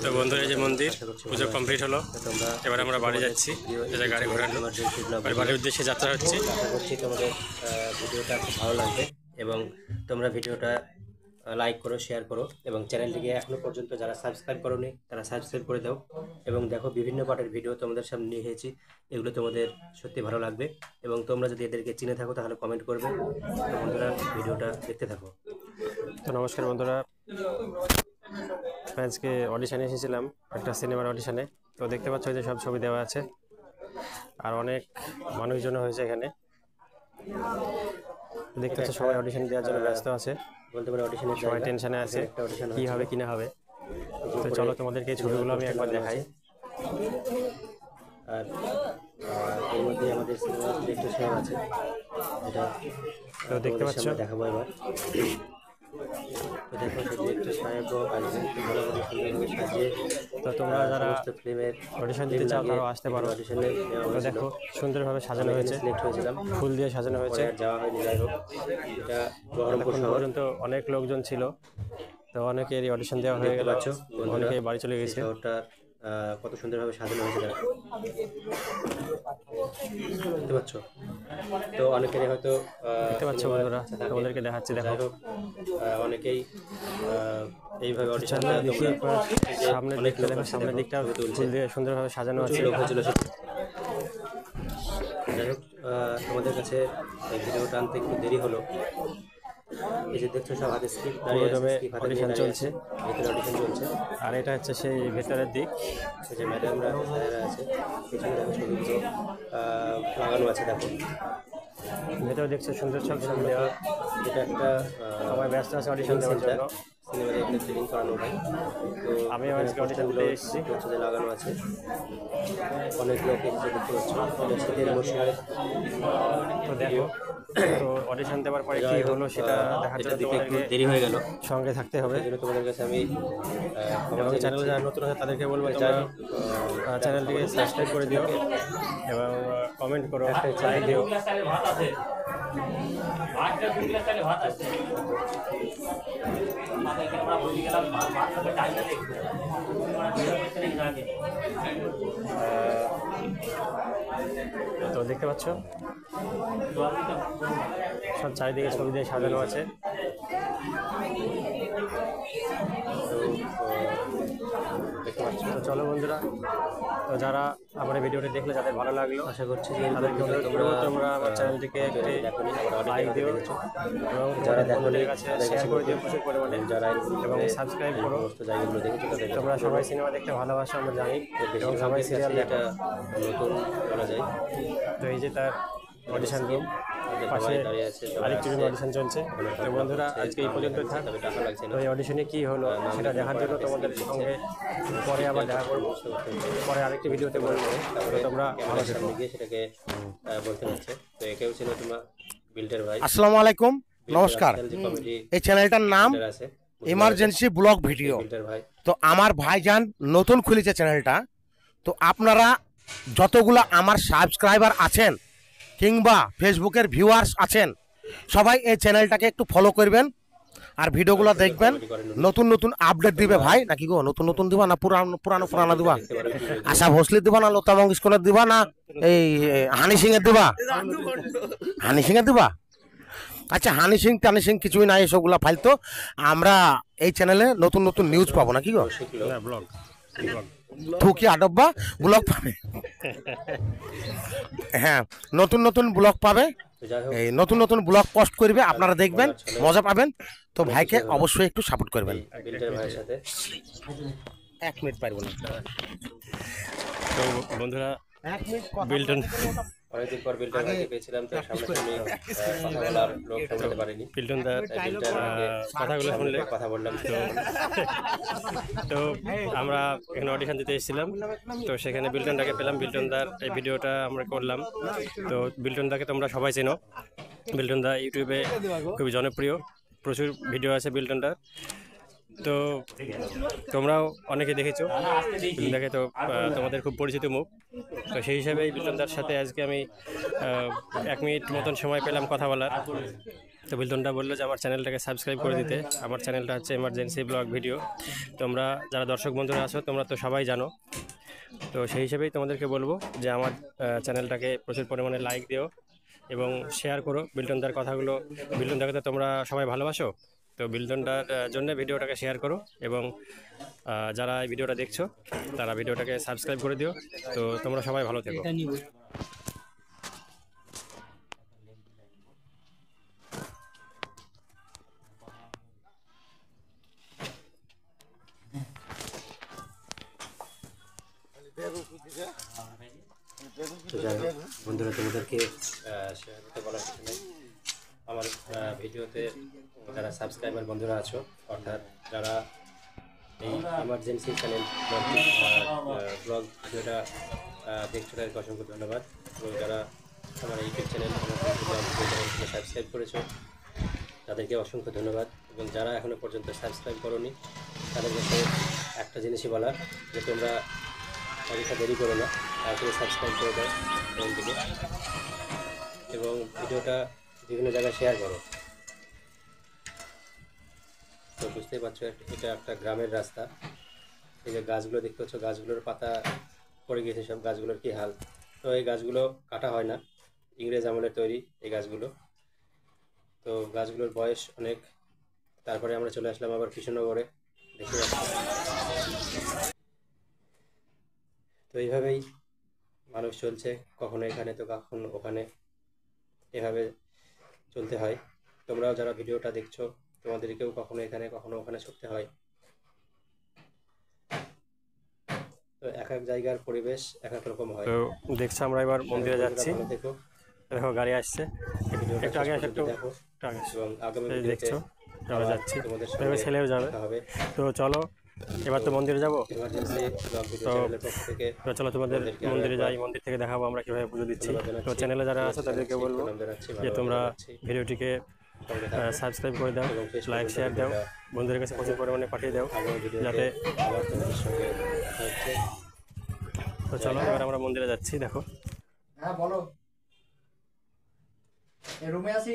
তো বন্ধুরা এই যে মন্দির পুজো কমপ্লিট হলো, এবার আমরা বাড়ি যাচ্ছি, গাড়ি ঘোরানো বাড়ির উদ্দেশ্যে যাত্রা হচ্ছে। আশা করছি তোমাদের ভিডিওটা খুব ভালো লাগবে এবং তোমরা ভিডিওটা লাইক করো, শেয়ার করো এবং চ্যানেলটিকে এখনো পর্যন্ত যারা সাবস্ক্রাইব করোনি তারা সাবস্ক্রাইব করে দাও এবং দেখো বিভিন্ন পার্টের ভিডিও তোমাদের সামনে নিয়ে এসেছি, এগুলো তোমাদের সত্যি ভালো লাগবে এবং তোমরা যদি এদেরকে চিনে থাকো তাহলে কমেন্ট করবে। তো বন্ধুরা ভিডিওটা দেখতে থাকো। তো নমস্কার বন্ধুরা, আজকে অডিশানে এসেছিলাম, একটা সিনেমার অডিশানে। তো দেখতে পাচ্ছ যে সব ছবি দেওয়া আছে আর অনেক মানুষজন হয়েছে এখানে। দেখতে পাচ্ছ সবাই অডিশন দেওয়ার জন্য ব্যস্ত আছে, বলতে পারে অডিশনের সবাই টেনশনে আছে কি হবে কি না হবে। তো চলো তোমাদেরকে এই ছবিগুলো আমি একবার দেখাই। আর এর মধ্যে আমাদের সিনেমা ডিরেক্টর সাহেব আছে, এটা তো দেখতে পাচ্ছ দেখাবো এবার। তো দেখো ডিরেক্টর সাহেবও আসবেন, ভালোভাবে সুন্দরভাবে সাজিয়ে। তো তোমরা যারা ফিল্মের অডিশন দিতে চাও তারাও আসতে পারো। অডিশনে তো দেখো সুন্দরভাবে সাজানো হয়েছে, সিলেক্ট হয়েছিলাম, ফুল দিয়ে সাজানো হয়েছে। যাওয়া হয়নি, যাই হোক এটা বহরমপুর শহর পর্যন্ত অনেক লোকজন ছিল, তো অনেকেরই অডিশন দেওয়া হয়ে গেল, অনেকেই বাড়ি চলে গেছে। শহরটা কত সুন্দরভাবে সাজানো হয়েছে দেখতে পাচ্ছ। তো অনেকেরই হয়তো দেখতে পাচ্ছ বন্ধুরা, তোমাদেরকে দেখাচ্ছি। দেখো অনেকেই এইভাবে অডিশন সামনের দিকটা দেখো, সামনের দিকটা ফুল দিয়ে সুন্দরভাবে সাজানো আছে। যাই হোক তোমাদের কাছে ভিডিওটা আনতে একটু দেরি হলো। এই যে দেখছো সব হাতে স্ক্রিপ্ট, অডিশন চলছে, ভিতরে অডিশন চলছে। আর এটা হচ্ছে সেই ভেতরের দিক, যে ম্যাডামরা স্যারেরা আছে, পিছনে দেখো ছবিগুলো লাগানো আছে। দেখো ভেতরে দেখছো সুন্দর সব ছবি দেওয়া। এটা একটা সবাই ব্যস্ত আছে অডিশন দেওয়ার জন্য, সিনেমার এখানে ট্রেনিং করানো হয়। তো আমি আজকে অডিশনগুলো এসেছি, হচ্ছে যে লাগানো আছে, অনেক লোক এসেছে দেখতে পাচ্ছ। শীতের মৌসুমে তো দেখো, তো অডিশন দেওয়ার পরে কি হলো সেটা দেখার জন্য একটু দেরি হয়ে গেল, সঙ্গে থাকতে হবে। তোমাদের কাছে আমি চ্যানেলে যারা নতুন আছে তাদেরকে বলবো চ্যানেলটিকে সাবস্ক্রাইব করে দিও এবং কমেন্ট করো, লাইক দিও। তো দেখতে পাচ্ছ সব চারিদিকে ছবি দিয়ে সাজানো আছে। দেখতে পাচ্ছ। তো চলো বন্ধুরা, তো যারা আমার এই ভিডিওটি দেখলে যাদের ভালো লাগলো, আশা করছি যে তোমরা আমার চ্যানেলটিকে একটি লাইক দিও এবং যারা বন্ধুদের কাছে শেয়ার করে দিও প্রচুর পরিমাণে, যারা এবং সাবস্ক্রাইব করো। সমস্ত জায়গাগুলো দেখেছো তাদের তোমরা সবাই সিনেমা দেখতে ভালোবাসো আমরা জানি, এবং সবাই সিরিয়াল এটা নতুন বলা যায়। তো এই যে তার অডিশন রুম, পাশে আরেকটি রুম অডিশন চলছে। তো বন্ধুরা আজকে এই পর্যন্ত থাক। তো এই অডিশনে কী হলো সেটা দেখার জন্য তোমাদের সঙ্গে পরে আবার দেখা করবো, পরে আরেকটি ভিডিওতে বলবো। তো তোমরা ভালো সামনে গিয়ে সেটাকে বলতে হচ্ছে। তো একেও ছিল তোমার বিল্ডার ভাই। আসসালামু আলাইকুম, নমস্কার। এই চ্যানেলটার নাম ইমার্জেন্সি ব্লগ ভিডিও। তো আমার ভাইজান নতুন খুলেছে চ্যানেলটা, তো আপনারা যতগুলো আমার সাবস্ক্রাইবার আছেন কিংবা ফেসবুকের ভিউয়ার্স আছেন সবাই এই চ্যানেলটাকে একটু ফলো করবেন আর ভিডিওগুলো দেখবেন। নতুন নতুন আপডেট দিবে ভাই, নাকি গো? নতুন নতুন দিবা না পুরানো দিবা? আশা ভোসলে দিবা না লতা মঙ্গেশকরের দিবা না এই হানি সিং এর দিবা? হানি সিং এর দিবা? আচ্ছা, হানি সিং টানি সিং কিছুই নাই, এসবগুলা ফালতো। আমরা এই চ্যানেলে নতুন নতুন নিউজ পাবো, নাকি গো? থুকি আডব্বা ব্লগ পাবে, হ্যাঁ নতুন নতুন ব্লগ পাবে, এই নতুন নতুন ব্লগ পোস্ট করবে, আপনারা দেখবেন, মজা পাবেন। তো ভাইকে অবশ্যই একটু সাপোর্ট করবেন। 1 মিনিট পারবো না। তো বন্ধুরা, বিল্টন অনেকদিন পর বিল্ডার ভাইকে পেয়েছিলাম, তো সামনাসামনি কথা বলার লোক সামলাতে পারিনি। বিল্টনদার কথাগুলো শুনলে কথা বললাম। তো আমরা এখানে অডিশন দিতে এসেছিলাম, তো সেখানে বিল্টনদাকে পেলাম। বিল্টনদার এই ভিডিওটা আমরা করলাম। তো বিল্টনদাকে তোমরা সবাই চেনো, বিল্টনদা ইউটিউবে খুবই জনপ্রিয়, প্রচুর ভিডিও আছে বিল্টনদার। তো তোমরাও অনেকে দেখেছো বিল্টনদাকে, তো তোমাদের খুব পরিচিত মুখ। তো সেই হিসাবে বিল্টনদার সাথে আজকে আমি 1 মিনিট মতন সময় পেলাম কথা বলার। তো বিল্টনটা বললো যে আমার চ্যানেলটাকে সাবস্ক্রাইব করে দিতে। আমার চ্যানেলটা হচ্ছে এমার্জেন্সি ব্লগ ভিডিও। তোমরা যারা দর্শক বন্ধুরা আছো তোমরা তো সবাই জানো, তো সেই হিসেবেই তোমাদেরকে বলবো যে আমার চ্যানেলটাকে প্রচুর পরিমাণে লাইক দিও এবং শেয়ার করো বিল্টনদার কথাগুলো। বিল্টনদাকে তো তোমরা সবাই ভালোবাসো, তো বিল্টনটার জন্য ভিডিওটাকে শেয়ার করো এবং যারা এই ভিডিওটা দেখছো তারা ভিডিওটাকে সাবস্ক্রাইব করে দিও। তো তোমরা সবাই ভালো থেকো। তো যাই হোক বন্ধুরা, তোমাদেরকে শেয়ার করতে বলার কিছু নেই। আমার ভিডিওতে যারা সাবস্ক্রাইবার বন্ধুরা আছো, অর্থাৎ যারা এই এমার্জেন্সি চ্যানেল ব্লগ ভিডিওটা দেখছো তাদেরকে অসংখ্য ধন্যবাদ। এবং যারা আমার ইউটিউব চ্যানেল সাবস্ক্রাইব করেছো তাদেরকে অসংখ্য ধন্যবাদ। এবং যারা এখনও পর্যন্ত সাবস্ক্রাইব করোনি তাদের কাছে একটা জিনিসই বলার, যে তোমরা অযথা দেরি করো না, তারপরে সাবস্ক্রাইব করে দাও চ্যানেল থেকে এবং ভিডিওটা বিভিন্ন জায়গায় শেয়ার করো। তো বুঝতেই পারছো এটা একটা গ্রামের রাস্তা। এই যে গাছগুলো দেখতে পাচ্ছ, গাছগুলোর পাতা পড়ে গিয়েছে, সব গাছগুলোর কী হাল। তো এই গাছগুলো কাটা হয় না, ইংরেজ আমলের তৈরি এই গাছগুলো। তো গাছগুলোর বয়স অনেক। তারপরে আমরা চলে আসলাম আবার কৃষ্ণনগরে, দেখতে পাচ্ছি। তো এইভাবেই মানুষ চলছে, কখনো এখানে তো কখনো ওখানে, এভাবে চলতে হয়। তোমরাও যারা ভিডিওটা দেখছো তোমাদেরকেও কখনো এখানে কখনো ওখানে ছুটতে হয়। তো এক এক জায়গার পরিবেশ এক এক রকম হয়। তো দেখছো আমরা এবার মন্দিরে যাচ্ছি। ভালো থেকো, দেখো গাড়ি আসছে, একটু আগে আসে, একটু দেখো আগে এবং আগামী এই ভিডিওতে দেখছো আমরা যাচ্ছি, তোমাদের এবার সঙ্গে ছেলেও যাবে। দেখা হবে। তো চলো এবার তো মন্দিরে যাবো। এমার্জেন্সি ব্লগ ভিডিও তো চ্যানেলের পক্ষ থেকে এবার চলো তোমাদের মন্দিরে যাই, মন্দির থেকে দেখাবো আমরা কীভাবে পুজো দিচ্ছি। তো চ্যানেলে যারা আছে তাদেরকে বলবো যে তোমরা ভিডিওটিকে সাবস্ক্রাইব করে দাও, লাইক শেয়ার দাও, বন্ধুদের কাছে প্রচুর পরিমাণে পাঠিয়ে দাও যাতে। আবার তোমাদের সঙ্গে দেখা হচ্ছে। তো চলো এবার আমরা মন্দিরে যাচ্ছি। দেখো হ্যাঁ বলো, রুমে আছি।